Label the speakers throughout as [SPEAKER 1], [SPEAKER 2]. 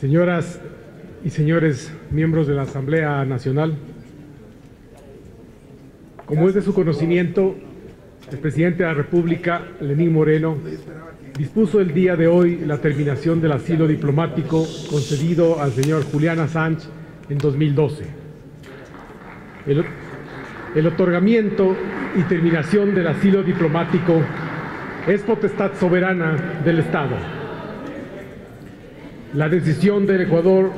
[SPEAKER 1] Señoras y señores miembros de la Asamblea Nacional, como es de su conocimiento, el presidente de la República, Lenín Moreno, dispuso el día de hoy la terminación del asilo diplomático concedido al señor Julian Assange en 2012. El otorgamiento y terminación del asilo diplomático es potestad soberana del Estado. La decisión del Ecuador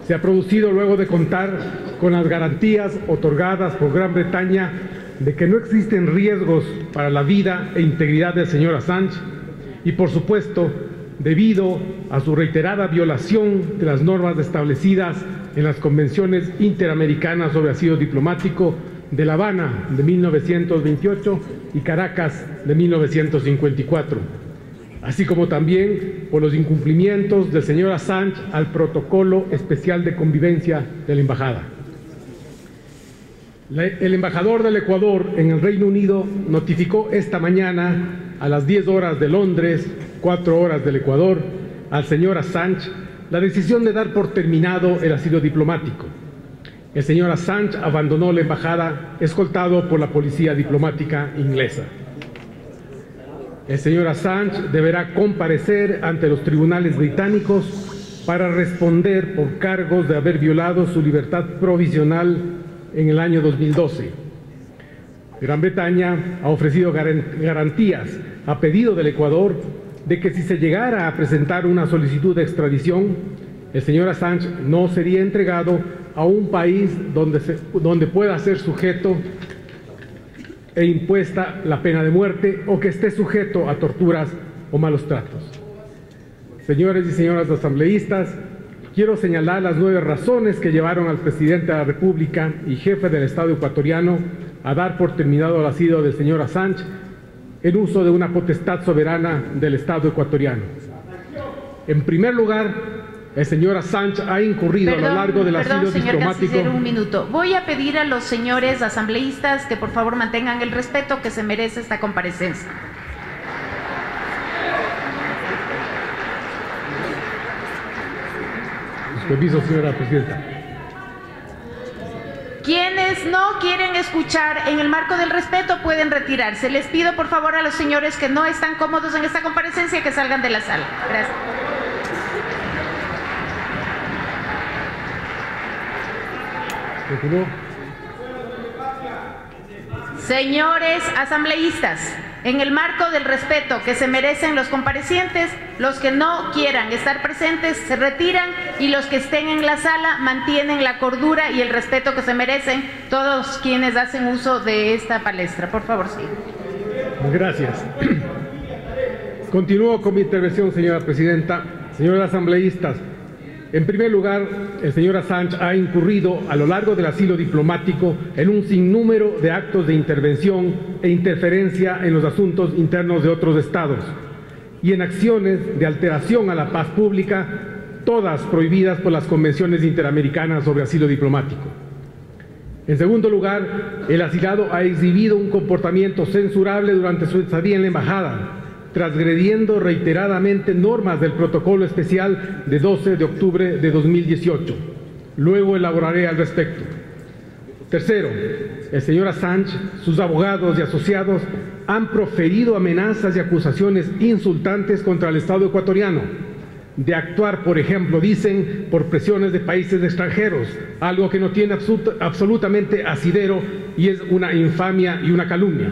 [SPEAKER 1] se ha producido luego de contar con las garantías otorgadas por Gran Bretaña de que no existen riesgos para la vida e integridad del señor Assange y, por supuesto, debido a su reiterada violación de las normas establecidas en las convenciones interamericanas sobre asilo diplomático de La Habana de 1928 y Caracas de 1954. Así como también por los incumplimientos del señor Assange al protocolo especial de convivencia de la Embajada. El embajador del Ecuador en el Reino Unido notificó esta mañana a las 10 horas de Londres, 4 horas del Ecuador, al señor Assange la decisión de dar por terminado el asilo diplomático. El señor Assange abandonó la embajada escoltado por la policía diplomática inglesa. El señor Assange deberá comparecer ante los tribunales británicos para responder por cargos de haber violado su libertad provisional en el año 2012. Gran Bretaña ha ofrecido garantías a pedido del Ecuador de que si se llegara a presentar una solicitud de extradición, el señor Assange no sería entregado a un país donde pueda ser sujeto e impuesta la pena de muerte o que esté sujeto a torturas o malos tratos. Señores y señoras asambleístas, quiero señalar las 9 razones que llevaron al presidente de la República y jefe del Estado ecuatoriano a dar por terminado el asilo del señor Assange en uso de una potestad soberana del Estado ecuatoriano. En primer lugar, el señor Assange ha incurrido a lo largo del asilo diplomático.
[SPEAKER 2] Señor un minuto. Voy a pedir a los señores asambleístas que por favor mantengan el respeto que se merece esta comparecencia.
[SPEAKER 1] Permiso, señora presidenta.
[SPEAKER 2] Quienes no quieren escuchar en el marco del respeto pueden retirarse. Les pido por favor a los señores que no están cómodos en esta comparecencia que salgan de la sala. Gracias. Señores asambleístas, en el marco del respeto que se merecen los comparecientes, los que no quieran estar presentes se retiran y los que estén en la sala mantienen la cordura y el respeto que se merecen todos quienes hacen uso de esta palestra. Por favor, sí.
[SPEAKER 1] Gracias. Continúo con mi intervención, señora presidenta. Señores asambleístas, en primer lugar, el señor Assange ha incurrido a lo largo del asilo diplomático en un sinnúmero de actos de intervención e interferencia en los asuntos internos de otros estados y en acciones de alteración a la paz pública, todas prohibidas por las convenciones interamericanas sobre asilo diplomático. En segundo lugar, el asilado ha exhibido un comportamiento censurable durante su estadía en la embajada, transgrediendo reiteradamente normas del protocolo especial de 12 de octubre de 2018. Luego elaboraré al respecto. Tercero, el señor Assange, sus abogados y asociados han proferido amenazas y acusaciones insultantes contra el Estado ecuatoriano, de actuar, por ejemplo, dicen, por presiones de países extranjeros, algo que no tiene absolutamente asidero y es una infamia y una calumnia.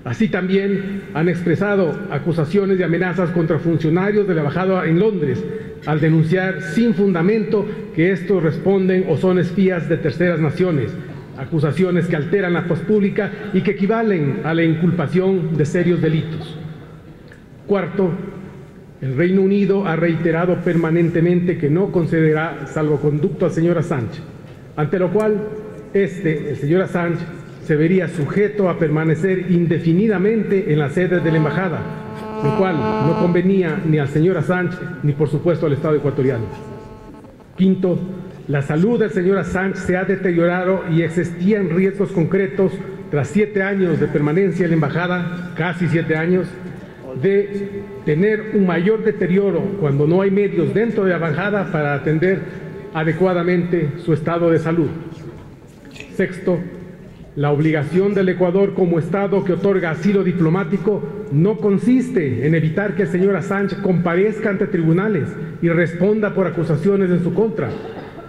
[SPEAKER 1] Así también han expresado acusaciones y amenazas contra funcionarios de la embajada en Londres, al denunciar sin fundamento que estos responden o son espías de terceras naciones, acusaciones que alteran la paz pública y que equivalen a la inculpación de serios delitos. Cuarto, el Reino Unido ha reiterado permanentemente que no concederá salvoconducto al señor Assange, ante lo cual el señor Assange se vería sujeto a permanecer indefinidamente en la sede de la embajada, lo cual no convenía ni al señor Assange ni por supuesto al Estado ecuatoriano. Quinto, la salud del señor Assange se ha deteriorado y existían riesgos concretos tras 7 años de permanencia en la embajada, casi 7 años, de tener un mayor deterioro cuando no hay medios dentro de la embajada para atender adecuadamente su estado de salud. Sexto, la obligación del Ecuador como Estado que otorga asilo diplomático no consiste en evitar que el señor Assange comparezca ante tribunales y responda por acusaciones en su contra.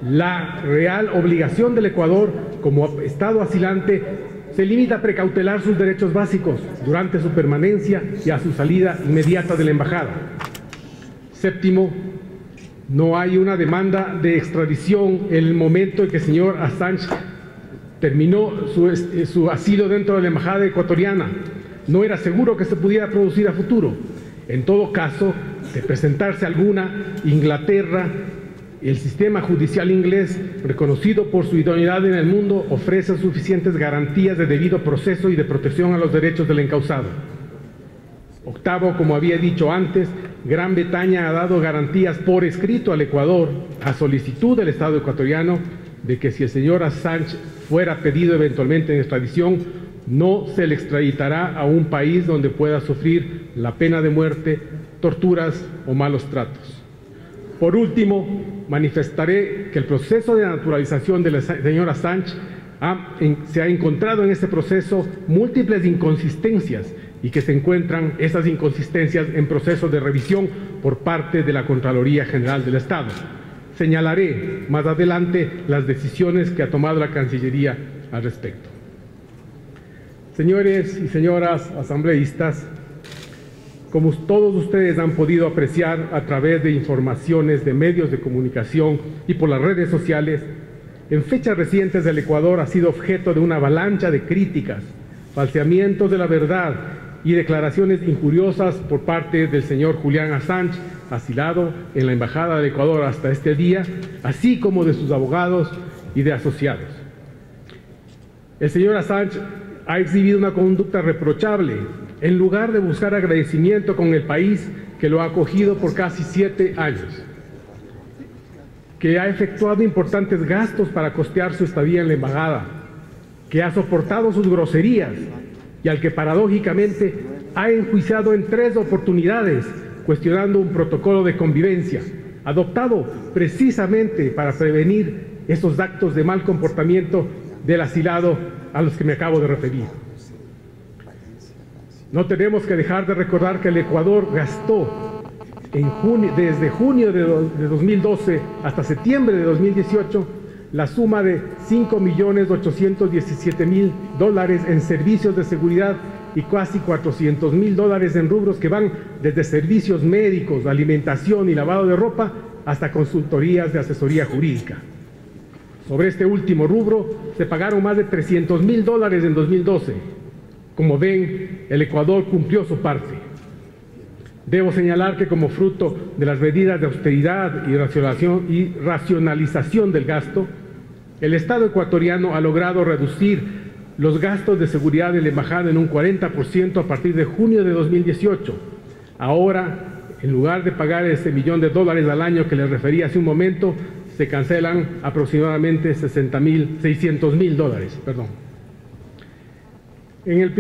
[SPEAKER 1] La real obligación del Ecuador como Estado asilante se limita a precautelar sus derechos básicos durante su permanencia y a su salida inmediata de la embajada. Séptimo, no hay una demanda de extradición en el momento en que el señor Assange terminó su asilo dentro de la embajada ecuatoriana. No era seguro que se pudiera producir a futuro. En todo caso, de presentarse alguna, Inglaterra, el sistema judicial inglés, reconocido por su idoneidad en el mundo, ofrece suficientes garantías de debido proceso y de protección a los derechos del encausado. Octavo, como había dicho antes, Gran Bretaña ha dado garantías por escrito al Ecuador, a solicitud del Estado ecuatoriano, de que si el señor Assange fuera pedido eventualmente en extradición, no se le extraditará a un país donde pueda sufrir la pena de muerte, torturas o malos tratos. Por último, manifestaré que el proceso de naturalización del señor Assange se ha encontrado en este proceso múltiples inconsistencias y que se encuentran esas inconsistencias en proceso de revisión por parte de la Contraloría General del Estado. Señalaré más adelante las decisiones que ha tomado la Cancillería al respecto. Señores y señoras asambleístas, como todos ustedes han podido apreciar a través de informaciones de medios de comunicación y por las redes sociales, en fechas recientes el Ecuador ha sido objeto de una avalancha de críticas, falseamientos de la verdad y declaraciones injuriosas por parte del señor Julian Assange, asilado en la Embajada del Ecuador hasta este día, así como de sus abogados y de asociados. El señor Assange ha exhibido una conducta reprochable en lugar de buscar agradecimiento con el país que lo ha acogido por casi 7 años, que ha efectuado importantes gastos para costear su estadía en la embajada, que ha soportado sus groserías y al que paradójicamente ha enjuiciado en 3 oportunidades cuestionando un protocolo de convivencia adoptado precisamente para prevenir esos actos de mal comportamiento del asilado a los que me acabo de referir. No tenemos que dejar de recordar que el Ecuador gastó desde junio de 2012 hasta septiembre de 2018 la suma de $5.817.000 en servicios de seguridad y casi $400.000 en rubros que van desde servicios médicos, alimentación y lavado de ropa hasta consultorías de asesoría jurídica. Sobre este último rubro se pagaron más de $300.000 en 2012. Como ven, el Ecuador cumplió su parte. Debo señalar que como fruto de las medidas de austeridad y racionalización del gasto, el Estado ecuatoriano ha logrado reducir los gastos de seguridad de la embajada en un 40% a partir de junio de 2018. Ahora, en lugar de pagar ese $1.000.000 al año que les referí hace un momento, se cancelan aproximadamente $600.000. En el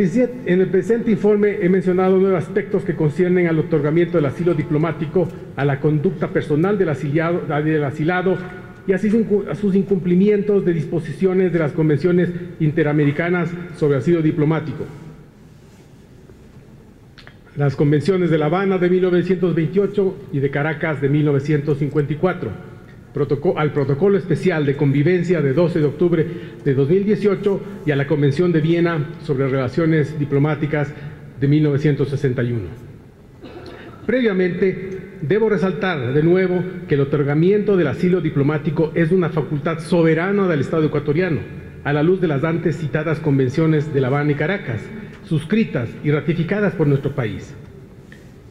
[SPEAKER 1] presente informe he mencionado 9 aspectos que conciernen al otorgamiento del asilo diplomático, a la conducta personal del asilado y a sus incumplimientos de disposiciones de las convenciones interamericanas sobre asilo diplomático. Las convenciones de La Habana de 1928 y de Caracas de 1954. Al protocolo especial de convivencia de 12 de octubre de 2018 y a la Convención de Viena sobre relaciones diplomáticas de 1961. Previamente, debo resaltar de nuevo que el otorgamiento del asilo diplomático es una facultad soberana del Estado ecuatoriano, a la luz de las antes citadas convenciones de La Habana y Caracas, suscritas y ratificadas por nuestro país.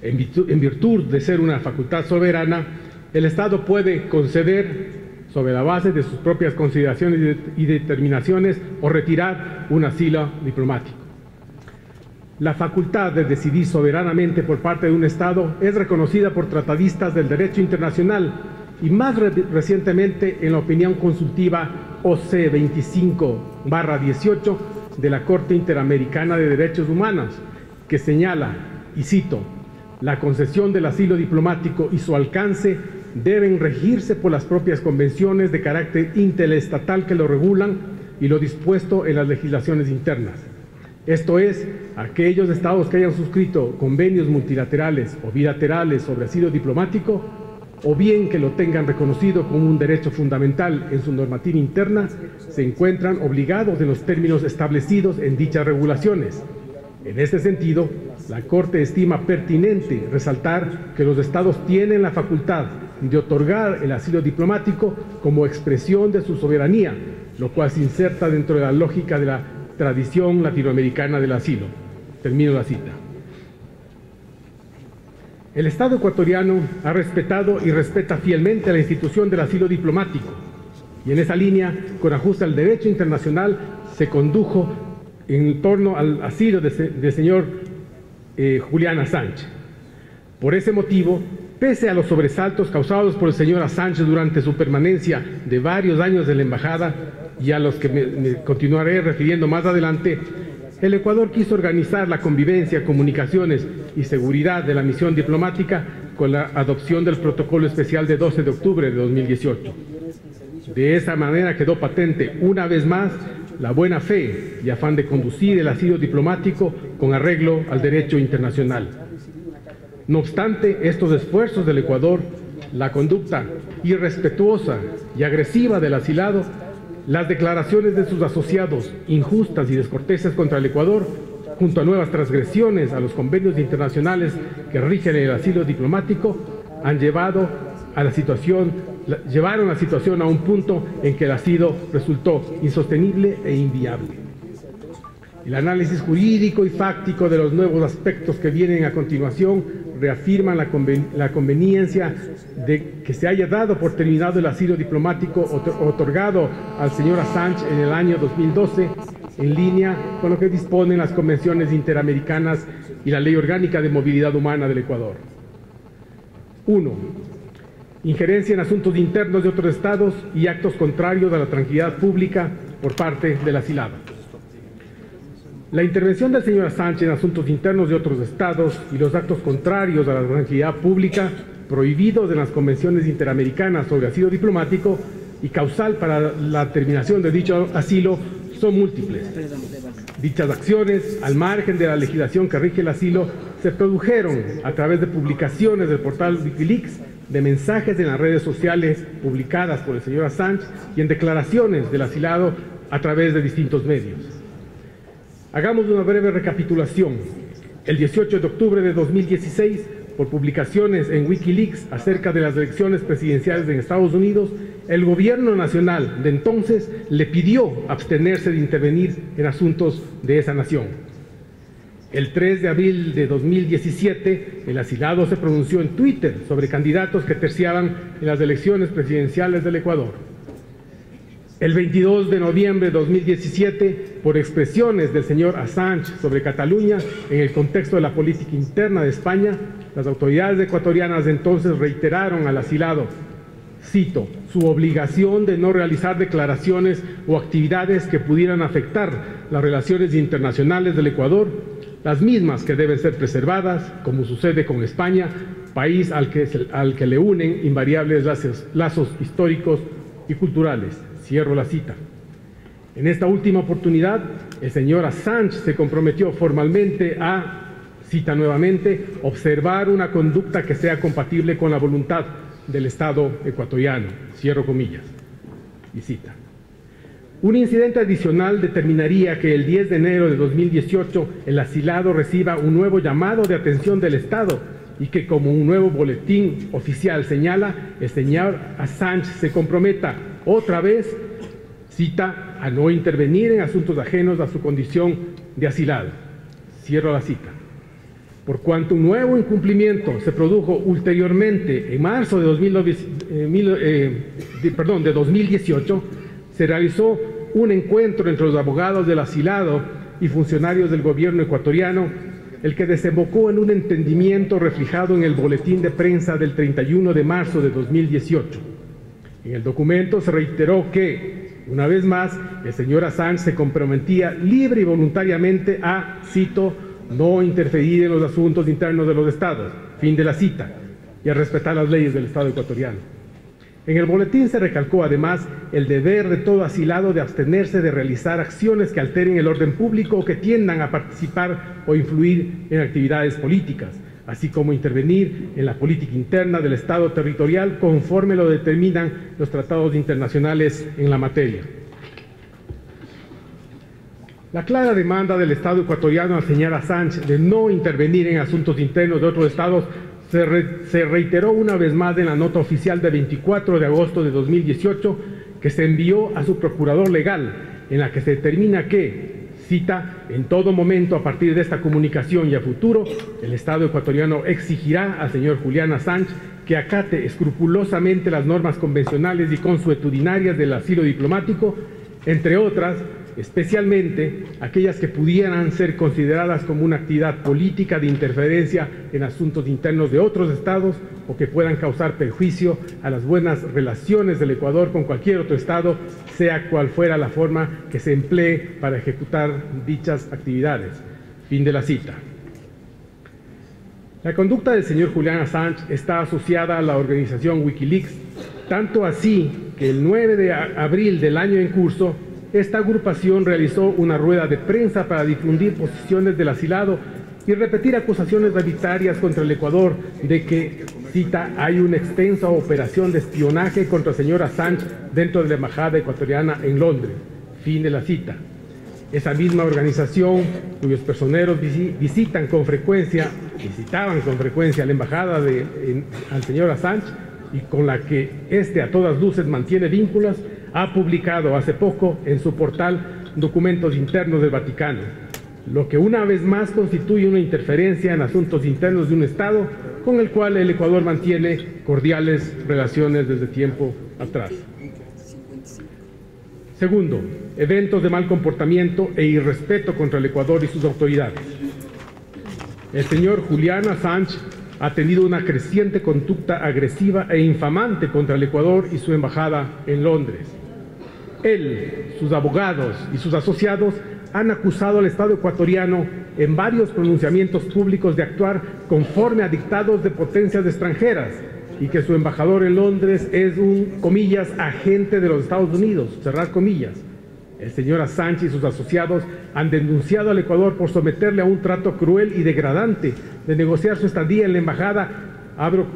[SPEAKER 1] En virtud de ser una facultad soberana, el Estado puede conceder, sobre la base de sus propias consideraciones y determinaciones, o retirar un asilo diplomático. La facultad de decidir soberanamente por parte de un Estado es reconocida por tratadistas del derecho internacional y más recientemente en la opinión consultiva OC 25/18 de la Corte Interamericana de Derechos Humanos, que señala, y cito, La concesión del asilo diplomático y su alcance deben regirse por las propias convenciones de carácter interestatal que lo regulan y lo dispuesto en las legislaciones internas. Esto es, aquellos estados que hayan suscrito convenios multilaterales o bilaterales sobre asilo diplomático, o bien que lo tengan reconocido como un derecho fundamental en su normativa interna, se encuentran obligados en los términos establecidos en dichas regulaciones. En este sentido, la Corte estima pertinente resaltar que los estados tienen la facultad de otorgar el asilo diplomático como expresión de su soberanía, lo cual se inserta dentro de la lógica de la tradición latinoamericana del asilo. Termino la cita. El Estado ecuatoriano ha respetado y respeta fielmente la institución del asilo diplomático y en esa línea, con ajuste al derecho internacional, se condujo en torno al asilo del señor Julian Assange. Por ese motivo, pese a los sobresaltos causados por el señor Assange durante su permanencia de varios años en la embajada y a los que me continuaré refiriendo más adelante, el Ecuador quiso organizar la convivencia, comunicaciones y seguridad de la misión diplomática con la adopción del protocolo especial de 12 de octubre de 2018. De esa manera quedó patente una vez más la buena fe y afán de conducir el asilo diplomático con arreglo al derecho internacional. No obstante estos esfuerzos del Ecuador, la conducta irrespetuosa y agresiva del asilado, las declaraciones de sus asociados injustas y descorteses contra el Ecuador, junto a nuevas transgresiones a los convenios internacionales que rigen el asilo diplomático, llevaron la situación a un punto en que el asilo resultó insostenible e inviable. El análisis jurídico y fáctico de los nuevos aspectos que vienen a continuación reafirman la conveniencia de que se haya dado por terminado el asilo diplomático otorgado al señor Assange en el año 2012, en línea con lo que disponen las convenciones interamericanas y la Ley Orgánica de Movilidad Humana del Ecuador. 1. Injerencia en asuntos internos de otros estados y actos contrarios a la tranquilidad pública por parte del asilado. La intervención del señor Assange en asuntos internos de otros estados y los actos contrarios a la tranquilidad pública prohibidos en las convenciones interamericanas sobre asilo diplomático y causal para la terminación de dicho asilo son múltiples. Dichas acciones, al margen de la legislación que rige el asilo, se produjeron a través de publicaciones del portal Wikileaks, de mensajes en las redes sociales publicadas por el señor Assange y en declaraciones del asilado a través de distintos medios. Hagamos una breve recapitulación. El 18 de octubre de 2016, por publicaciones en Wikileaks acerca de las elecciones presidenciales en Estados Unidos, el gobierno nacional de entonces le pidió abstenerse de intervenir en asuntos de esa nación. El 3 de abril de 2017, el asilado se pronunció en Twitter sobre candidatos que terciaban en las elecciones presidenciales del Ecuador. El 22 de noviembre de 2017, por expresiones del señor Assange sobre Cataluña en el contexto de la política interna de España, las autoridades ecuatorianas de entonces reiteraron al asilado, cito, su obligación de no realizar declaraciones o actividades que pudieran afectar las relaciones internacionales del Ecuador, las mismas que deben ser preservadas, como sucede con España, país al que le unen invariables lazos históricos y culturales. Cierro la cita. En esta última oportunidad, el señor Assange se comprometió formalmente a, cita nuevamente, observar una conducta que sea compatible con la voluntad del Estado ecuatoriano. Cierro comillas. Y cita. Un incidente adicional determinaría que el 10 de enero de 2018 el asilado reciba un nuevo llamado de atención del Estado y que, como un nuevo boletín oficial señala, el señor Assange se comprometa otra vez, cita, a no intervenir en asuntos ajenos a su condición de asilado. Cierro la cita. Por cuanto un nuevo incumplimiento se produjo ulteriormente, en marzo de 2018, se realizó un encuentro entre los abogados del asilado y funcionarios del gobierno ecuatoriano, el que desembocó en un entendimiento reflejado en el boletín de prensa del 31 de marzo de 2018. En el documento se reiteró que, una vez más, el señor Assange se comprometía libre y voluntariamente a, cito, no interferir en los asuntos internos de los estados, Fin de la cita. Y a respetar las leyes del Estado ecuatoriano. En el boletín se recalcó además el deber de todo asilado de abstenerse de realizar acciones que alteren el orden público o que tiendan a participar o influir en actividades políticas, así como intervenir en la política interna del Estado territorial conforme lo determinan los tratados internacionales en la materia. La clara demanda del Estado ecuatoriano a la señora Sánchez de no intervenir en asuntos internos de otros estados se reiteró una vez más en la nota oficial de 24 de agosto de 2018 que se envió a su procurador legal, en la que se determina que, cita, en todo momento a partir de esta comunicación y a futuro, el Estado ecuatoriano exigirá al señor Julián Assange que acate escrupulosamente las normas convencionales y consuetudinarias del asilo diplomático, entre otras, especialmente aquellas que pudieran ser consideradas como una actividad política de interferencia en asuntos internos de otros estados o que puedan causar perjuicio a las buenas relaciones del Ecuador con cualquier otro estado, sea cual fuera la forma que se emplee para ejecutar dichas actividades. Fin de la cita. La conducta del señor Julián Assange está asociada a la organización Wikileaks, tanto así que el 9 de abril del año en curso, esta agrupación realizó una rueda de prensa para difundir posiciones del asilado y repetir acusaciones arbitrarias contra el Ecuador de que, cita, hay una extensa operación de espionaje contra el señor Assange dentro de la embajada ecuatoriana en Londres. Fin de la cita. Esa misma organización, cuyos personeros visitaban con frecuencia la embajada al señor Assange y con la que éste a todas luces mantiene vínculos, ha publicado hace poco en su portal documentos internos del Vaticano, lo que una vez más constituye una interferencia en asuntos internos de un Estado con el cual el Ecuador mantiene cordiales relaciones desde tiempo atrás. Segundo, eventos de mal comportamiento e irrespeto contra el Ecuador y sus autoridades. El señor Julián Assange ha tenido una creciente conducta agresiva e infamante contra el Ecuador y su embajada en Londres. Él, sus abogados y sus asociados han acusado al Estado ecuatoriano en varios pronunciamientos públicos de actuar conforme a dictados de potencias extranjeras y que su embajador en Londres es un, comillas, agente de los Estados Unidos, cerrar comillas. El señor Assange y sus asociados han denunciado al Ecuador por someterle a un trato cruel y degradante de negociar su estadía en la embajada, abro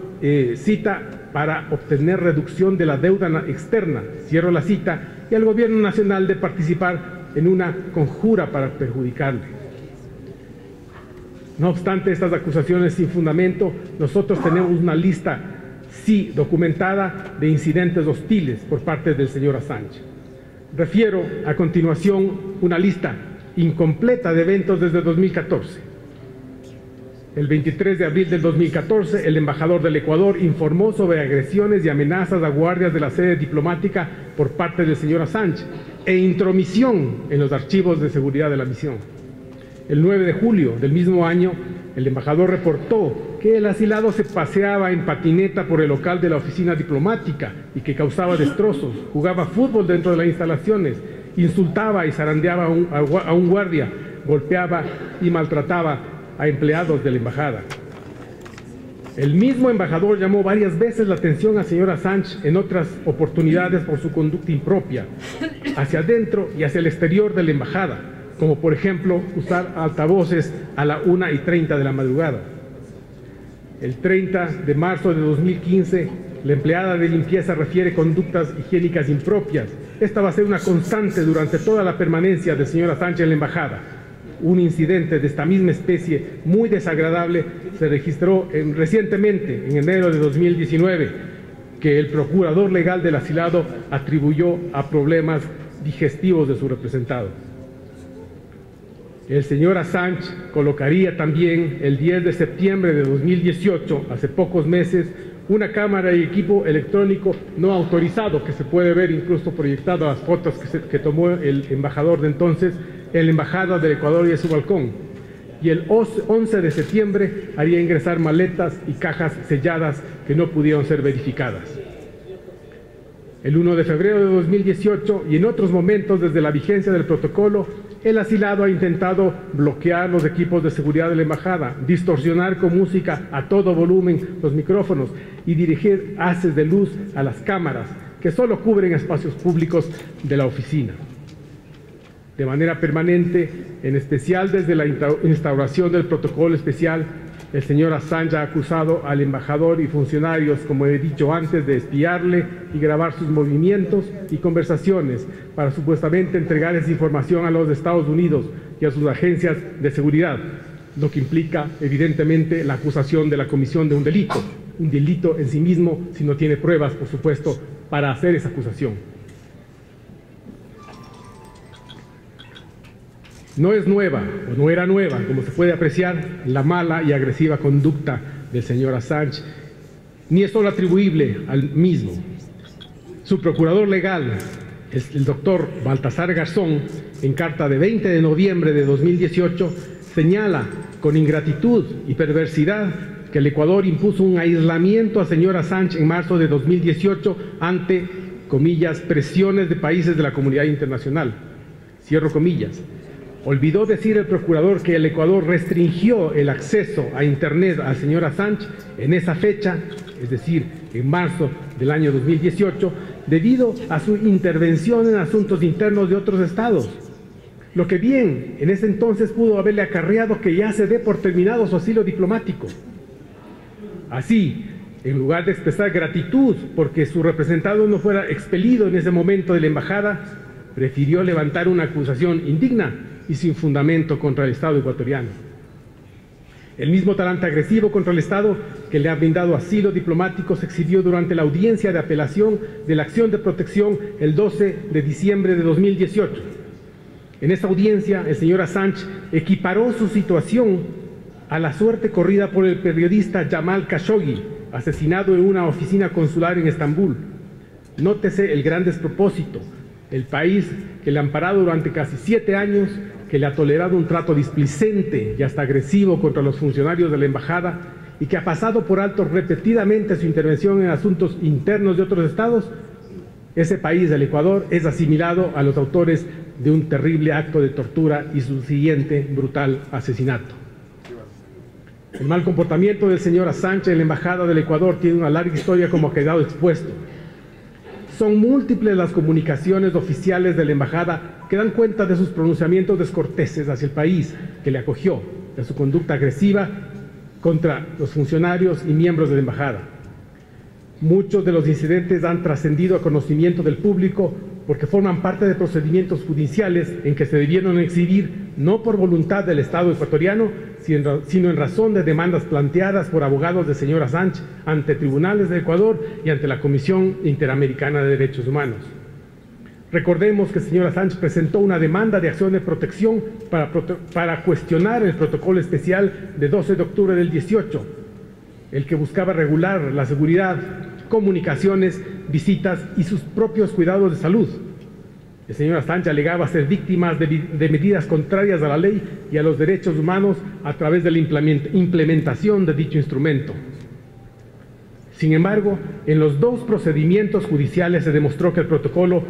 [SPEAKER 1] cita, para obtener reducción de la deuda externa, cierro la cita, y al gobierno nacional de participar en una conjura para perjudicarle. No obstante estas acusaciones sin fundamento, nosotros tenemos una lista, sí documentada, de incidentes hostiles por parte del señor Assange. Refiero a continuación una lista incompleta de eventos desde 2014. El 23 de abril del 2014, el embajador del Ecuador informó sobre agresiones y amenazas a guardias de la sede diplomática por parte del señor Assange e intromisión en los archivos de seguridad de la misión. El 9 de julio del mismo año, el embajador reportó que el asilado se paseaba en patineta por el local de la oficina diplomática y que causaba destrozos, jugaba fútbol dentro de las instalaciones, insultaba y zarandeaba a un guardia, golpeaba y maltrataba a empleados de la embajada. El mismo embajador llamó varias veces la atención al señor Assange en otras oportunidades por su conducta impropia, hacia adentro y hacia el exterior de la embajada, como por ejemplo usar altavoces a la 1:30 de la madrugada. El 30 de marzo de 2015, la empleada de limpieza refiere conductas higiénicas impropias. Esta va a ser una constante durante toda la permanencia del señor Assange en la embajada. Un incidente de esta misma especie muy desagradable se registró recientemente, en enero de 2019, que el procurador legal del asilado atribuyó a problemas digestivos de su representado. El señor Assange colocaría también el 10 de septiembre de 2018, hace pocos meses, una cámara y equipo electrónico no autorizado, que se puede ver incluso proyectado a las fotos que tomó el embajador de entonces, en la embajada del Ecuador y de su balcón. Y el 11 de septiembre haría ingresar maletas y cajas selladas que no pudieron ser verificadas. El 1 de febrero de 2018 y en otros momentos desde la vigencia del protocolo, El asilado ha intentado bloquear los equipos de seguridad de la embajada, distorsionar con música a todo volumen los micrófonos y dirigir haces de luz a las cámaras que solo cubren espacios públicos de la oficina. De manera permanente, en especial desde la instauración del protocolo especial, el señor Assange ha acusado al embajador y funcionarios, como he dicho antes, de espiarle y grabar sus movimientos y conversaciones para supuestamente entregar esa información a los Estados Unidos y a sus agencias de seguridad, lo que implica evidentemente la acusación de la comisión de un delito en sí mismo si no tiene pruebas, por supuesto, para hacer esa acusación. No es nueva, o no era nueva, como se puede apreciar, la mala y agresiva conducta del señor Assange, ni es solo atribuible al mismo. Su procurador legal, el doctor Baltasar Garzón, en carta de 20 de noviembre de 2018, señala con ingratitud y perversidad que el Ecuador impuso un aislamiento al señor Assange en marzo de 2018 ante, comillas, presiones de países de la comunidad internacional. Cierro comillas. Olvidó decir el procurador que el Ecuador restringió el acceso a Internet al señor Assange en esa fecha, es decir, en marzo del año 2018, debido a su intervención en asuntos internos de otros estados. Lo que bien en ese entonces pudo haberle acarreado que ya se dé por terminado su asilo diplomático. Así, en lugar de expresar gratitud porque su representado no fuera expelido en ese momento de la embajada, prefirió levantar una acusación indigna y sin fundamento contra el Estado ecuatoriano. El mismo talante agresivo contra el Estado que le ha brindado asilo diplomático se exhibió durante la audiencia de apelación de la acción de protección el 12 de diciembre de 2018. En esa audiencia, el señor Assange equiparó su situación a la suerte corrida por el periodista Jamal Khashoggi, asesinado en una oficina consular en Estambul. Nótese el gran despropósito. El país que le ha amparado durante casi 7 años, que le ha tolerado un trato displicente y hasta agresivo contra los funcionarios de la embajada y que ha pasado por alto repetidamente su intervención en asuntos internos de otros estados, ese país, el Ecuador, es asimilado a los autores de un terrible acto de tortura y su siguiente brutal asesinato. El mal comportamiento del señor Assange en la embajada del Ecuador tiene una larga historia, como ha quedado expuesto. Son múltiples las comunicaciones oficiales de la embajada que dan cuenta de sus pronunciamientos descorteses hacia el país que le acogió, de su conducta agresiva contra los funcionarios y miembros de la embajada. Muchos de los incidentes han trascendido a conocimiento del público porque forman parte de procedimientos judiciales en que se debieron exhibir no por voluntad del Estado ecuatoriano, sino en razón de demandas planteadas por abogados del señor Assange ante tribunales de Ecuador y ante la Comisión Interamericana de Derechos Humanos. Recordemos que el señor Assange presentó una demanda de acción de protección para cuestionar el protocolo especial de 12 de octubre del 18, el que buscaba regular la seguridad, comunicaciones, visitas y sus propios cuidados de salud. El señor Assange alegaba ser víctima de medidas contrarias a la ley y a los derechos humanos a través de la implementación de dicho instrumento. Sin embargo, en los 2 procedimientos judiciales se demostró que el protocolo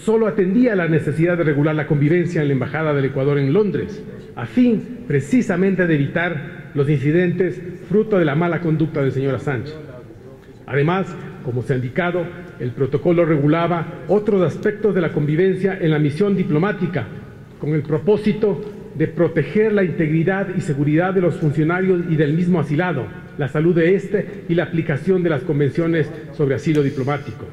[SPEAKER 1] solo atendía a la necesidad de regular la convivencia en la Embajada del Ecuador en Londres, a fin precisamente de evitar los incidentes fruto de la mala conducta del señor Assange. Además, como se ha indicado, el protocolo regulaba otros aspectos de la convivencia en la misión diplomática, con el propósito de proteger la integridad y seguridad de los funcionarios y del mismo asilado, la salud de éste y la aplicación de las convenciones sobre asilo diplomático.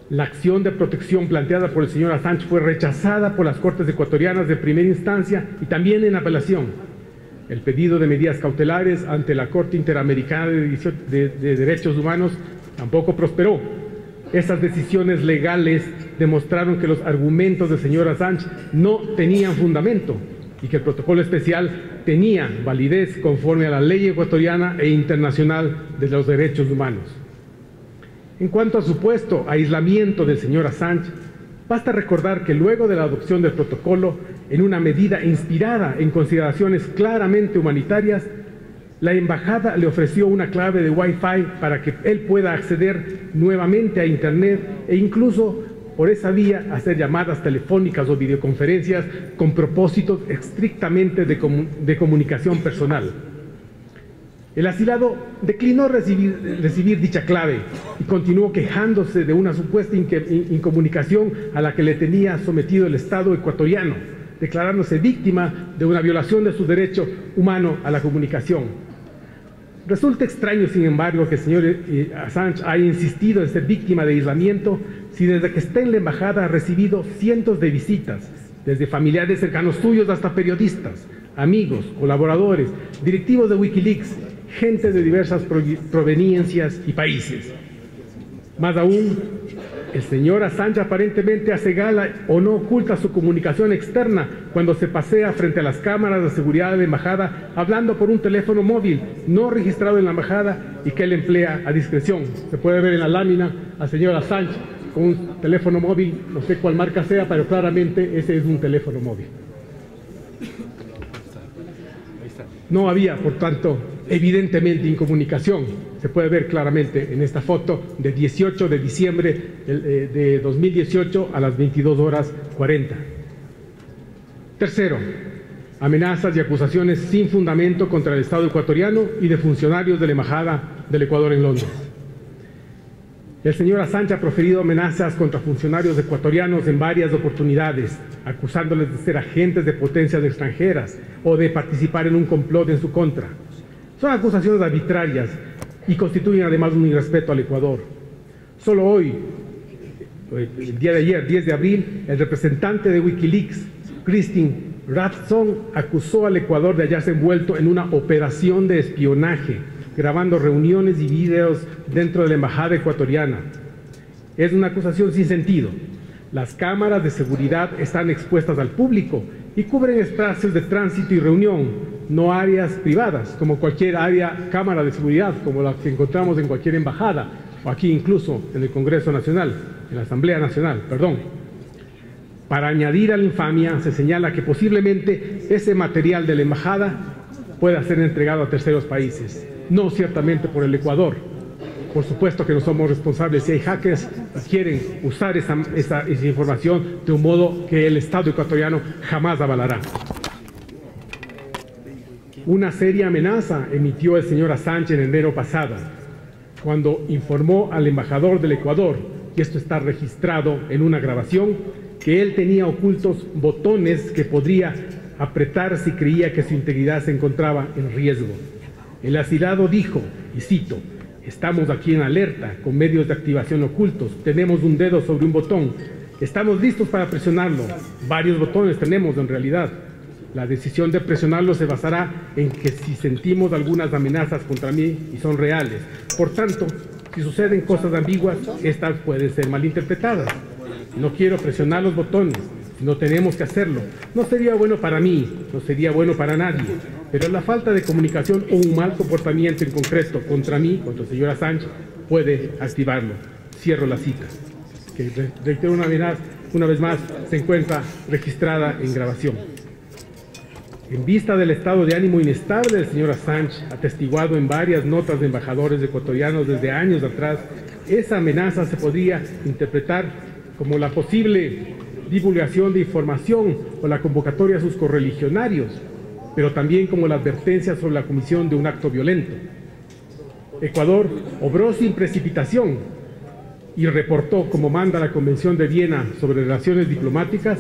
[SPEAKER 1] La acción de protección planteada por el señor Assange fue rechazada por las Cortes ecuatorianas de primera instancia y también en apelación. El pedido de medidas cautelares ante la Corte Interamericana de Derechos Humanos tampoco prosperó. Estas decisiones legales demostraron que los argumentos del señor Assange no tenían fundamento y que el protocolo especial tenía validez conforme a la ley ecuatoriana e internacional de los derechos humanos. En cuanto al supuesto aislamiento del señor Assange, basta recordar que luego de la adopción del protocolo, en una medida inspirada en consideraciones claramente humanitarias, la embajada le ofreció una clave de Wi-Fi para que él pueda acceder nuevamente a Internet e incluso por esa vía hacer llamadas telefónicas o videoconferencias con propósitos estrictamente de comunicación personal. El asilado declinó recibir dicha clave y continuó quejándose de una supuesta incomunicación a la que le tenía sometido el Estado ecuatoriano, declarándose víctima de una violación de su derecho humano a la comunicación. Resulta extraño, sin embargo, que el señor Assange haya insistido en ser víctima de aislamiento si desde que está en la embajada ha recibido cientos de visitas, desde familiares cercanos suyos hasta periodistas, amigos, colaboradores, directivos de Wikileaks, gente de diversas proveniencias y países. Más aún, el señor Assange aparentemente hace gala o no oculta su comunicación externa cuando se pasea frente a las cámaras de seguridad de la embajada hablando por un teléfono móvil no registrado en la embajada y que él emplea a discreción. Se puede ver en la lámina al señor Assange con un teléfono móvil, no sé cuál marca sea, pero claramente ese es un teléfono móvil. No había, por tanto, evidentemente incomunicación. Se puede ver claramente en esta foto de 18 de diciembre de 2018 a las 22:40. Tercero, amenazas y acusaciones sin fundamento contra el Estado ecuatoriano y de funcionarios de la Embajada del Ecuador en Londres. El señor Assange ha proferido amenazas contra funcionarios ecuatorianos en varias oportunidades, acusándoles de ser agentes de potencias extranjeras o de participar en un complot en su contra. Son acusaciones arbitrarias y constituyen además un irrespeto al Ecuador. Solo hoy, el día de ayer, 10 de abril, el representante de Wikileaks, Christine Rathson, acusó al Ecuador de hallarse envuelto en una operación de espionaje, grabando reuniones y videos dentro de la embajada ecuatoriana. Es una acusación sin sentido. Las cámaras de seguridad están expuestas al público y cubren espacios de tránsito y reunión, no áreas privadas, como cualquier cámara de seguridad, como la que encontramos en cualquier embajada, o aquí incluso en el Congreso Nacional, en la Asamblea Nacional, perdón. Para añadir a la infamia, se señala que posiblemente ese material de la embajada pueda ser entregado a terceros países, no ciertamente por el Ecuador. Por supuesto que no somos responsables si hay hackers que quieren usar esa información de un modo que el Estado ecuatoriano jamás avalará. Una seria amenaza emitió el señor Assange en enero pasado, cuando informó al embajador del Ecuador, y esto está registrado en una grabación, que él tenía ocultos botones que podría apretar si creía que su integridad se encontraba en riesgo. El asilado dijo, y cito: "Estamos aquí en alerta, con medios de activación ocultos, tenemos un dedo sobre un botón, estamos listos para presionarlo, varios botones tenemos en realidad. La decisión de presionarlo se basará en que si sentimos algunas amenazas contra mí y son reales. Por tanto, si suceden cosas ambiguas, estas pueden ser malinterpretadas. No quiero presionar los botones, no tenemos que hacerlo. No sería bueno para mí, no sería bueno para nadie. Pero la falta de comunicación o un mal comportamiento en concreto contra mí, contra el señor Assange, puede activarlo". Cierro la cita, que reitero una vez más, se encuentra registrada en grabación. En vista del estado de ánimo inestable del señor Assange, atestiguado en varias notas de embajadores ecuatorianos desde años atrás, esa amenaza se podría interpretar como la posible divulgación de información o la convocatoria a sus correligionarios, pero también como la advertencia sobre la comisión de un acto violento. Ecuador obró sin precipitación y reportó, como manda la Convención de Viena sobre Relaciones Diplomáticas,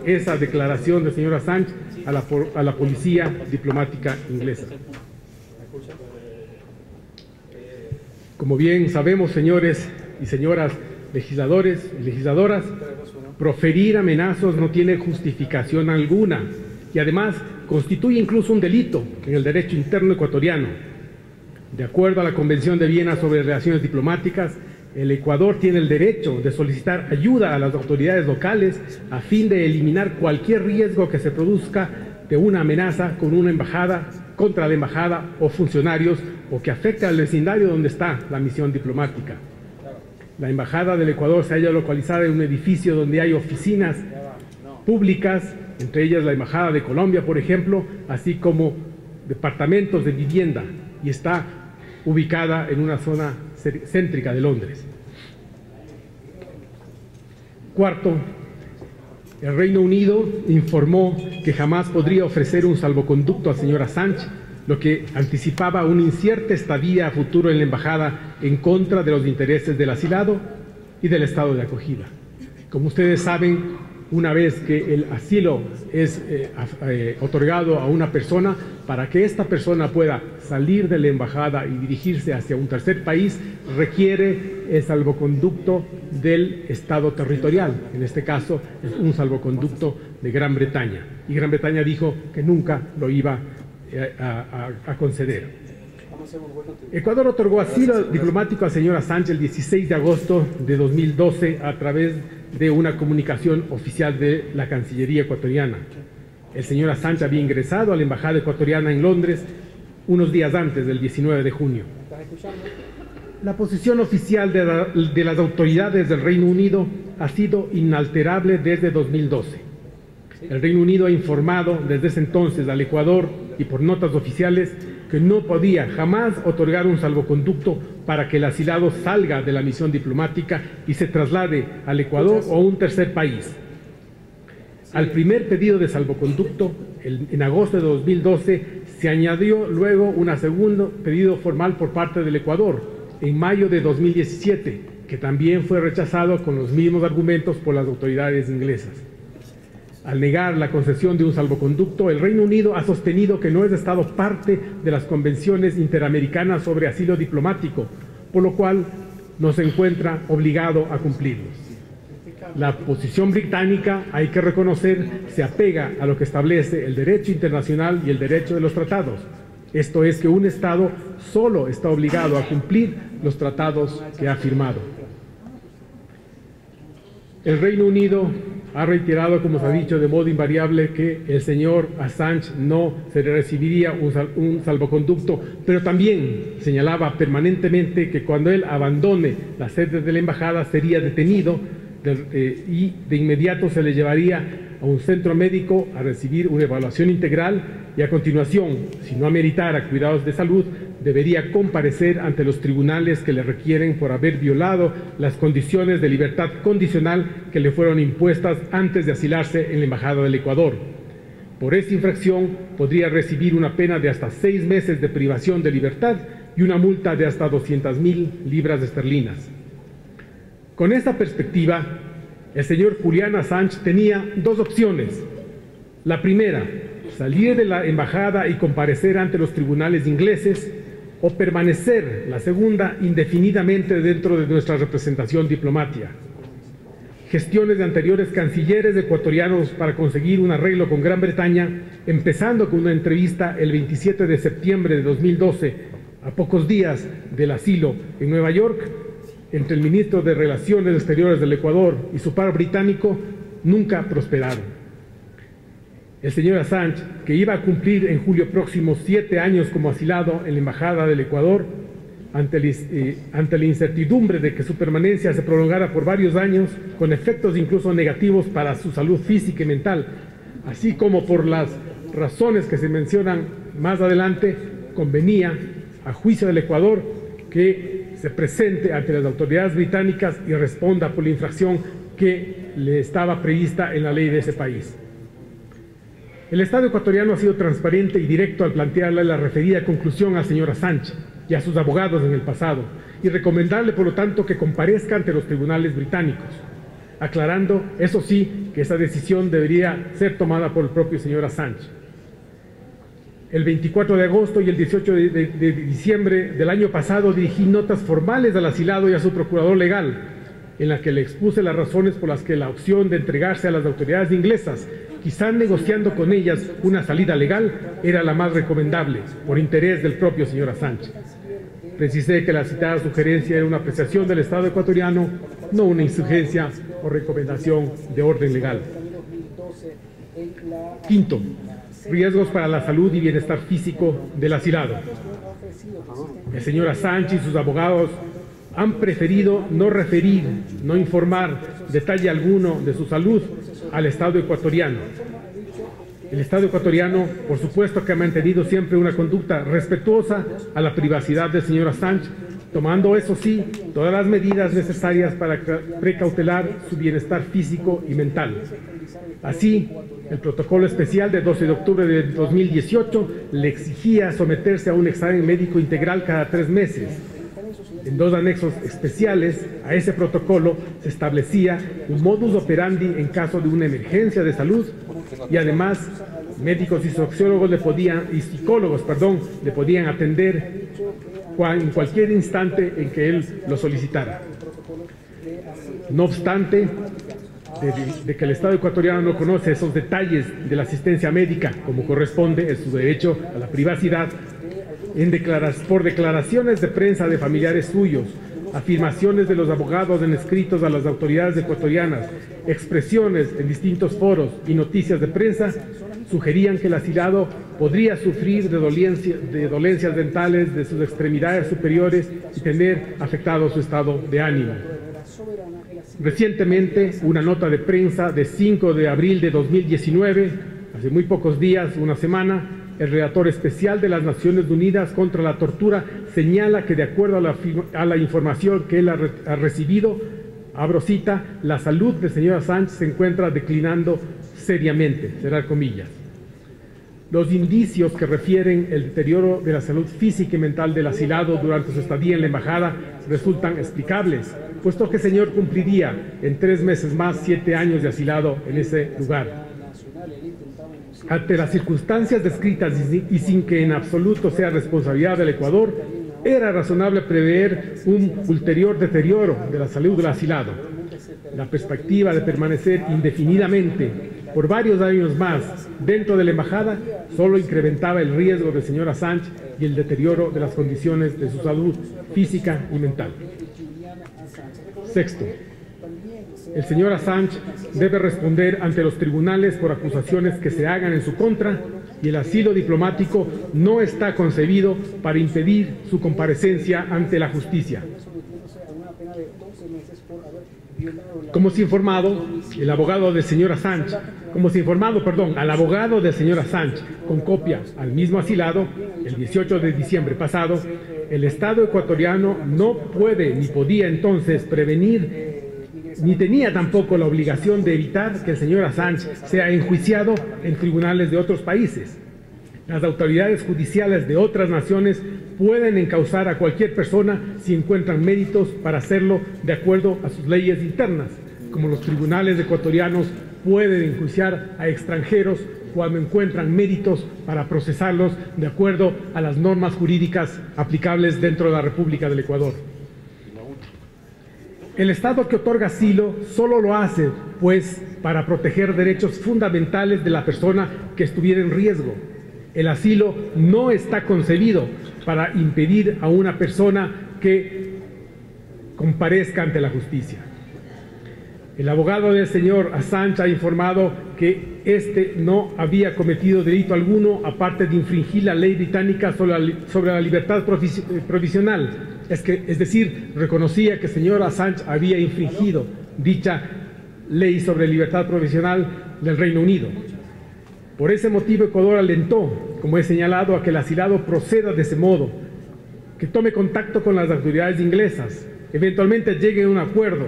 [SPEAKER 1] esa declaración del señor Assange a la policía diplomática inglesa. Como bien sabemos, señores y señoras legisladores y legisladoras, proferir amenazas no tiene justificación alguna y además constituye incluso un delito en el derecho interno ecuatoriano. De acuerdo a la Convención de Viena sobre Relaciones Diplomáticas, el Ecuador tiene el derecho de solicitar ayuda a las autoridades locales a fin de eliminar cualquier riesgo que se produzca de una amenaza con una embajada, contra la embajada o funcionarios, o que afecte al vecindario donde está la misión diplomática. La embajada del Ecuador se halla localizada en un edificio donde hay oficinas públicas, entre ellas la embajada de Colombia, por ejemplo, así como departamentos de vivienda, y está ubicada en una zona céntrica de Londres. Cuarto, el Reino Unido informó que jamás podría ofrecer un salvoconducto al señor Assange, lo que anticipaba una incierta estadía a futuro en la embajada en contra de los intereses del asilado y del estado de acogida. Como ustedes saben, una vez que el asilo es otorgado a una persona, para que esta persona pueda salir de la embajada y dirigirse hacia un tercer país, requiere el salvoconducto del Estado territorial, en este caso es un salvoconducto de Gran Bretaña. Y Gran Bretaña dijo que nunca lo iba a conceder. Ecuador otorgó asilo diplomático al señor Assange el 16 de agosto de 2012 a través de una comunicación oficial de la Cancillería ecuatoriana. El señor Assange había ingresado a la embajada ecuatoriana en Londres unos días antes del 19 de junio. La posición oficial de las autoridades del Reino Unido ha sido inalterable desde 2012. El Reino Unido ha informado desde ese entonces al Ecuador y por notas oficiales que no podía jamás otorgar un salvoconducto para que el asilado salga de la misión diplomática y se traslade al Ecuador o a un tercer país. Al primer pedido de salvoconducto, en agosto de 2012, se añadió luego un segundo pedido formal por parte del Ecuador, en mayo de 2017, que también fue rechazado con los mismos argumentos por las autoridades inglesas. Al negar la concesión de un salvoconducto, el Reino Unido ha sostenido que no es Estado parte de las convenciones interamericanas sobre asilo diplomático, por lo cual no se encuentra obligado a cumplirlos. La posición británica, hay que reconocer, se apega a lo que establece el derecho internacional y el derecho de los tratados. Esto es que un Estado solo está obligado a cumplir los tratados que ha firmado. El Reino Unido ha reiterado, como se ha dicho, de modo invariable que el señor Assange no se le recibiría un salvoconducto, pero también señalaba permanentemente que cuando él abandone la sede de la embajada sería detenido y de inmediato se le llevaría a un centro médico a recibir una evaluación integral y a continuación, si no ameritara cuidados de salud, debería comparecer ante los tribunales que le requieren por haber violado las condiciones de libertad condicional que le fueron impuestas antes de asilarse en la Embajada del Ecuador. Por esa infracción podría recibir una pena de hasta 6 meses de privación de libertad y una multa de hasta 200.000 libras esterlinas. Con esta perspectiva, el señor Julian Assange tenía dos opciones. La primera, salir de la embajada y comparecer ante los tribunales ingleses, o permanecer, la segunda, indefinidamente dentro de nuestra representación diplomática. Gestiones de anteriores cancilleres ecuatorianos para conseguir un arreglo con Gran Bretaña, empezando con una entrevista el 27 de septiembre de 2012, a pocos días del asilo en Nueva York, entre el ministro de Relaciones Exteriores del Ecuador y su par británico, nunca prosperaron. El señor Assange, que iba a cumplir en julio próximo 7 años como asilado en la Embajada del Ecuador, ante la incertidumbre de que su permanencia se prolongara por varios años, con efectos incluso negativos para su salud física y mental, así como por las razones que se mencionan más adelante, convenía, a juicio del Ecuador, que se presente ante las autoridades británicas y responda por la infracción que le estaba prevista en la ley de ese país. El Estado ecuatoriano ha sido transparente y directo al plantearle la referida conclusión al señor Assange y a sus abogados en el pasado, y recomendarle, por lo tanto, que comparezca ante los tribunales británicos, aclarando, eso sí, que esa decisión debería ser tomada por el propio señor Assange. El 24 de agosto y el 18 de diciembre del año pasado dirigí notas formales al asilado y a su procurador legal, en la que le expuse las razones por las que la opción de entregarse a las autoridades inglesas, quizá negociando con ellas una salida legal, era la más recomendable, por interés del propio señor Assange. Precisé que la citada sugerencia era una apreciación del Estado ecuatoriano, no una insugerencia o recomendación de orden legal. Quinto, riesgos para la salud y bienestar físico del asilado. El señor Assange y sus abogados han preferido no referir, no informar detalle alguno de su salud al Estado ecuatoriano. El Estado ecuatoriano, por supuesto, que ha mantenido siempre una conducta respetuosa a la privacidad del señor Assange, tomando, eso sí, todas las medidas necesarias para precautelar su bienestar físico y mental. Así, el protocolo especial de 12 de octubre de 2018 le exigía someterse a un examen médico integral cada 3 meses. En 2 anexos especiales a ese protocolo se establecía un modus operandi en caso de una emergencia de salud y además médicos y psicólogos le podían atender en cualquier instante en que él lo solicitara. No obstante, de que el Estado ecuatoriano no conoce esos detalles de la asistencia médica como corresponde en su derecho a la privacidad, por declaraciones de prensa de familiares suyos, afirmaciones de los abogados en escritos a las autoridades ecuatorianas, expresiones en distintos foros y noticias de prensa, sugerían que el asilado podría sufrir de dolencias dentales de sus extremidades superiores y tener afectado su estado de ánimo. Recientemente, una nota de prensa de 5 de abril de 2019, hace muy pocos días, una semana, el relator especial de las Naciones Unidas contra la tortura señala que de acuerdo a la información que él ha recibido, abro cita, la salud del señor Assange se encuentra declinando seriamente, cerrar comillas. Los indicios que refieren el deterioro de la salud física y mental del asilado durante su estadía en la embajada resultan explicables, puesto que el señor cumpliría en 3 meses más 7 años de asilado en ese lugar. Ante las circunstancias descritas y sin que en absoluto sea responsabilidad del Ecuador, era razonable prever un ulterior deterioro de la salud del asilado. La perspectiva de permanecer indefinidamente por varios años más dentro de la embajada solo incrementaba el riesgo del señor Assange y el deterioro de las condiciones de su salud física y mental. Sexto, el señor Assange debe responder ante los tribunales por acusaciones que se hagan en su contra y el asilo diplomático no está concebido para impedir su comparecencia ante la justicia. Como se ha informado, al abogado del señor Assange, con copia al mismo asilado, el 18 de diciembre pasado, el Estado ecuatoriano no puede ni podía entonces prevenir ni tenía tampoco la obligación de evitar que el señor Assange sea enjuiciado en tribunales de otros países. Las autoridades judiciales de otras naciones pueden encausar a cualquier persona si encuentran méritos para hacerlo de acuerdo a sus leyes internas, como los tribunales ecuatorianos pueden enjuiciar a extranjeros cuando encuentran méritos para procesarlos de acuerdo a las normas jurídicas aplicables dentro de la República del Ecuador. El Estado que otorga asilo solo lo hace, pues, para proteger derechos fundamentales de la persona que estuviera en riesgo. El asilo no está concebido para impedir a una persona que comparezca ante la justicia. El abogado del señor Assange ha informado que éste no había cometido delito alguno aparte de infringir la ley británica sobre la libertad provisional. Es decir, reconocía que el señor Assange había infringido dicha ley sobre libertad provisional del Reino Unido. Por ese motivo, Ecuador alentó, como he señalado, a que el asilado proceda de ese modo, que tome contacto con las autoridades inglesas, eventualmente llegue a un acuerdo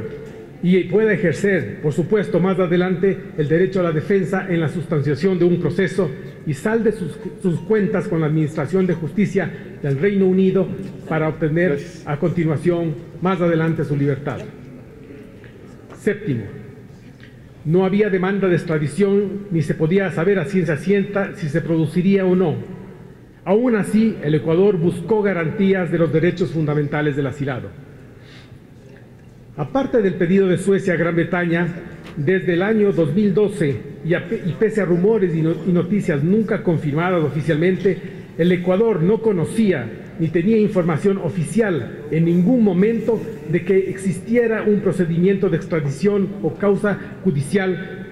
[SPEAKER 1] y pueda ejercer, por supuesto, más adelante, el derecho a la defensa en la sustanciación de un proceso y salde sus cuentas con la Administración de Justicia del Reino Unido para obtener a continuación, más adelante, su libertad. Séptimo, no había demanda de extradición ni se podía saber a ciencia cierta si se produciría o no. Aún así, el Ecuador buscó garantías de los derechos fundamentales del asilado. Aparte del pedido de Suecia a Gran Bretaña, desde el año 2012, y pese a rumores y noticias nunca confirmadas oficialmente, el Ecuador no conocía ni tenía información oficial en ningún momento de que existiera un procedimiento de extradición o causa judicial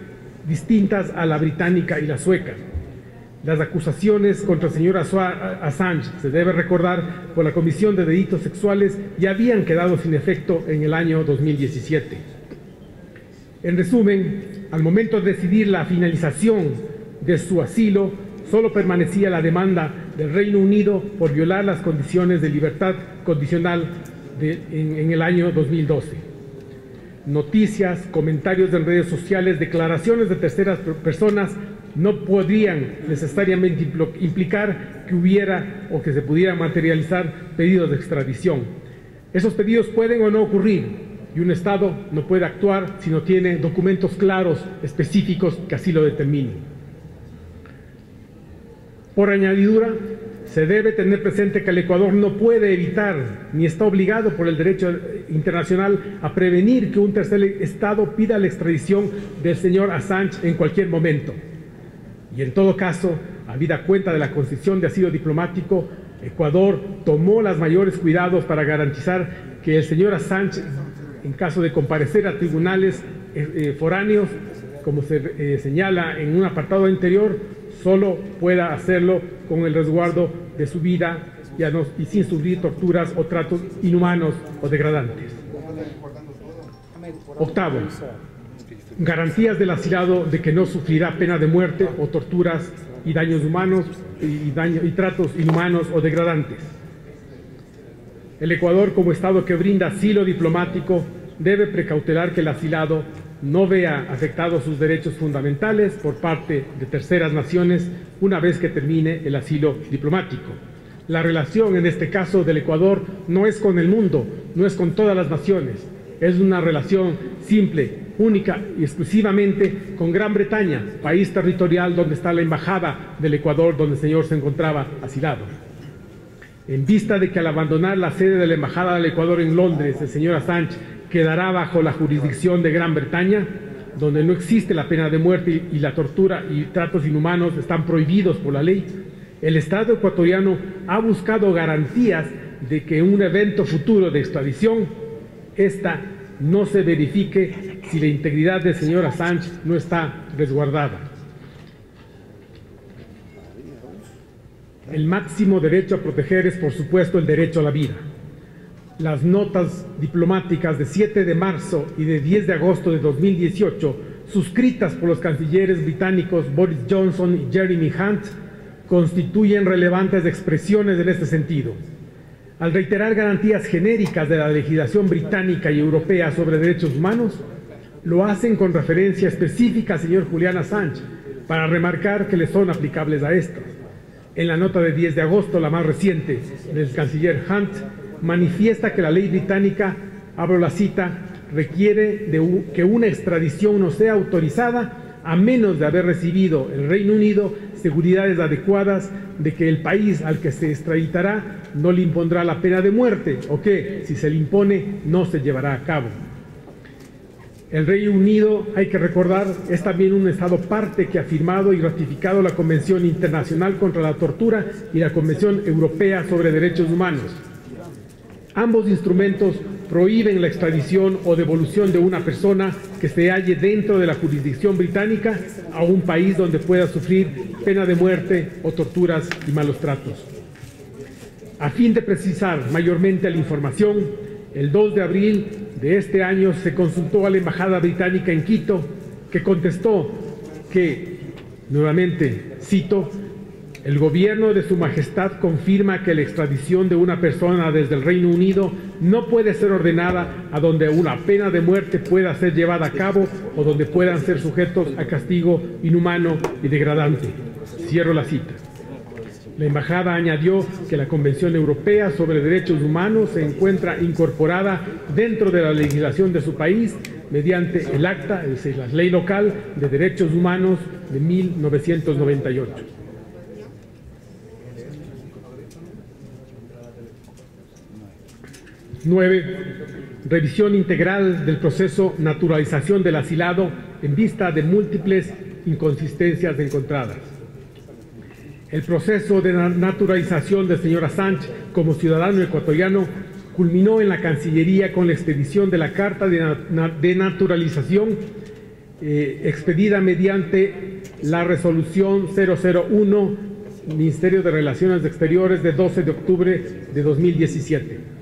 [SPEAKER 1] distintas a la británica y la sueca. Las acusaciones contra el señor Assange, se debe recordar, por la Comisión de Delitos Sexuales ya habían quedado sin efecto en el año 2017. En resumen, al momento de decidir la finalización de su asilo, solo permanecía la demanda del Reino Unido por violar las condiciones de libertad condicional en el año 2012. Noticias, comentarios en redes sociales, declaraciones de terceras personas no podrían necesariamente implicar que hubiera o que se pudiera materializar pedidos de extradición. Esos pedidos pueden o no ocurrir y un Estado no puede actuar si no tiene documentos claros, específicos, que así lo determinen. Por añadidura, se debe tener presente que el Ecuador no puede evitar ni está obligado por el derecho internacional a prevenir que un tercer Estado pida la extradición del señor Assange en cualquier momento. Y en todo caso, habida cuenta de la concesión de asilo diplomático, Ecuador tomó los mayores cuidados para garantizar que el señor Assange, en caso de comparecer a tribunales foráneos, como se señala en un apartado anterior, solo pueda hacerlo con el resguardo de su vida y sin sufrir torturas o tratos inhumanos o degradantes. Octavo, garantías del asilado de que no sufrirá pena de muerte o torturas y daños humanos y tratos inhumanos o degradantes. El Ecuador, como Estado que brinda asilo diplomático, debe precautelar que el asilado no vea afectados sus derechos fundamentales por parte de terceras naciones una vez que termine el asilo diplomático. La relación, en este caso del Ecuador, no es con el mundo, no es con todas las naciones, es una relación simple, única y exclusivamente con Gran Bretaña, país territorial donde está la embajada del Ecuador, donde el señor se encontraba asilado. En vista de que al abandonar la sede de la embajada del Ecuador en Londres, el señor Assange quedará bajo la jurisdicción de Gran Bretaña, donde no existe la pena de muerte y la tortura y tratos inhumanos están prohibidos por la ley, el Estado ecuatoriano ha buscado garantías de que en un evento futuro de extradición, esta no se verifique si la integridad del señor Assange no está resguardada. El máximo derecho a proteger es, por supuesto, el derecho a la vida. Las notas diplomáticas de 7 de marzo y de 10 de agosto de 2018, suscritas por los cancilleres británicos Boris Johnson y Jeremy Hunt, constituyen relevantes expresiones en este sentido. Al reiterar garantías genéricas de la legislación británica y europea sobre derechos humanos, lo hacen con referencia específica al señor Julian Assange, para remarcar que le son aplicables a estos. En la nota de 10 de agosto, la más reciente, del canciller Hunt, manifiesta que la ley británica, abro la cita, requiere que una extradición no sea autorizada a menos de haber recibido el Reino Unido seguridades adecuadas de que el país al que se extraditará no le impondrá la pena de muerte o que, si se le impone, no se llevará a cabo. El Reino Unido, hay que recordar, es también un Estado parte que ha firmado y ratificado la Convención Internacional contra la Tortura y la Convención Europea sobre Derechos Humanos. Ambos instrumentos prohíben la extradición o devolución de una persona que se halle dentro de la jurisdicción británica a un país donde pueda sufrir pena de muerte o torturas y malos tratos. A fin de precisar mayormente la información, el 2 de abril de este año se consultó a la Embajada Británica en Quito, que contestó que, nuevamente cito, el gobierno de Su Majestad confirma que la extradición de una persona desde el Reino Unido no puede ser ordenada a donde una pena de muerte pueda ser llevada a cabo o donde puedan ser sujetos a castigo inhumano y degradante. Cierro la cita. La embajada añadió que la Convención Europea sobre Derechos Humanos se encuentra incorporada dentro de la legislación de su país mediante el Acta, es decir, la Ley Local de Derechos Humanos de 1998. Nueve, revisión integral del proceso naturalización del asilado en vista de múltiples inconsistencias encontradas. El proceso de naturalización del señor Assange como ciudadano ecuatoriano culminó en la Cancillería con la expedición de la Carta de Naturalización expedida mediante la Resolución 001 Ministerio de Relaciones Exteriores de 12 de octubre de 2017.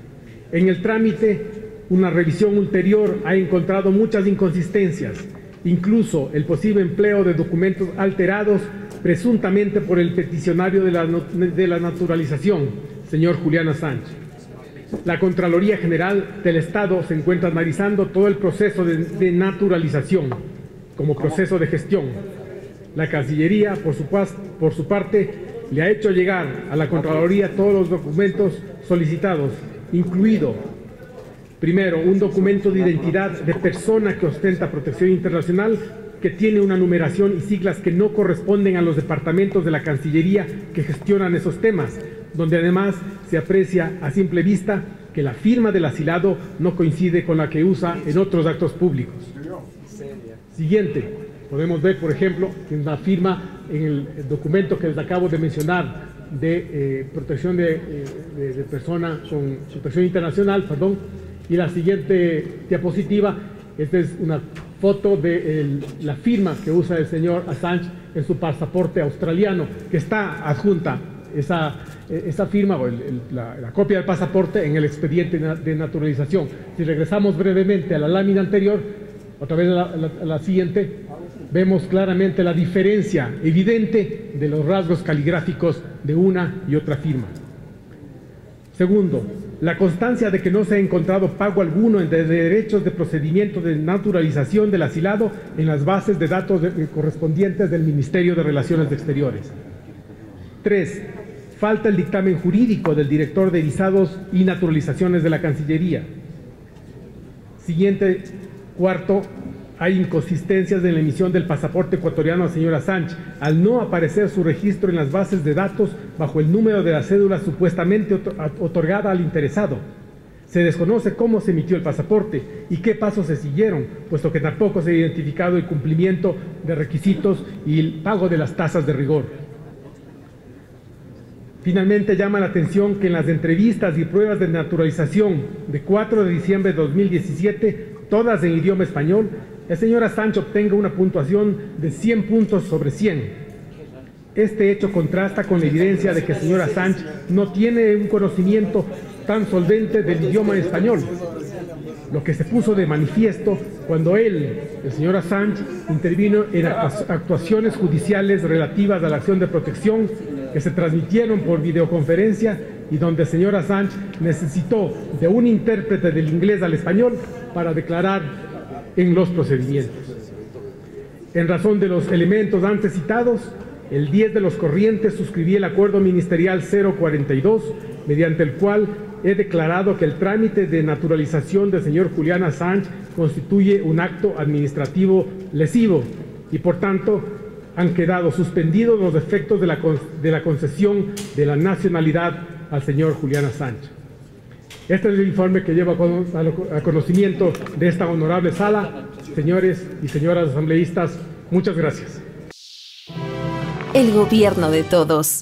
[SPEAKER 1] En el trámite, una revisión ulterior ha encontrado muchas inconsistencias, incluso el posible empleo de documentos alterados presuntamente por el peticionario de la naturalización, señor Julian Assange. La Contraloría General del Estado se encuentra analizando todo el proceso de naturalización como proceso de gestión. La Cancillería, por su parte, le ha hecho llegar a la Contraloría todos los documentos solicitados, incluido, primero, un documento de identidad de persona que ostenta protección internacional, que tiene una numeración y siglas que no corresponden a los departamentos de la Cancillería que gestionan esos temas, donde además se aprecia a simple vista que la firma del asilado no coincide con la que usa en otros actos públicos. Siguiente, podemos ver, por ejemplo, que la firma en el documento que les acabo de mencionar de protección de persona con protección internacional, perdón, y la siguiente diapositiva, esta es una foto de la firma que usa el señor Assange en su pasaporte australiano, que está adjunta esa firma o la copia del pasaporte en el expediente de naturalización. Si regresamos brevemente a la lámina anterior, otra vez a la siguiente, vemos claramente la diferencia evidente de los rasgos caligráficos de una y otra firma. Segundo, la constancia de que no se ha encontrado pago alguno de derechos de procedimiento de naturalización del asilado en las bases de datos correspondientes del Ministerio de Relaciones Exteriores. 3. Falta el dictamen jurídico del director de visados y naturalizaciones de la Cancillería. Siguiente, cuarto, hay inconsistencias en la emisión del pasaporte ecuatoriano al señor Assange, al no aparecer su registro en las bases de datos bajo el número de la cédula supuestamente otorgada al interesado. Se desconoce cómo se emitió el pasaporte y qué pasos se siguieron, puesto que tampoco se ha identificado el cumplimiento de requisitos y el pago de las tasas de rigor. Finalmente, llama la atención que en las entrevistas y pruebas de naturalización de 4 de diciembre de 2017, todas en idioma español, el señor Assange obtenga una puntuación de 100 puntos sobre 100. Este hecho contrasta con la evidencia de que el señor Assange no tiene un conocimiento tan solvente del idioma español, lo que se puso de manifiesto cuando el señor Assange, intervino en actuaciones judiciales relativas a la acción de protección que se transmitieron por videoconferencia y donde el señor Assange necesitó de un intérprete del inglés al español para declarar en los procedimientos. En razón de los elementos antes citados, el 10 de los corrientes suscribí el acuerdo ministerial 042, mediante el cual he declarado que el trámite de naturalización del señor Julián Assange constituye un acto administrativo lesivo y, por tanto, han quedado suspendidos los efectos de la concesión de la nacionalidad al señor Julián Assange. Este es el informe que llevo a conocimiento de esta honorable sala. Señores y señoras asambleístas, muchas gracias.
[SPEAKER 3] El gobierno de todos.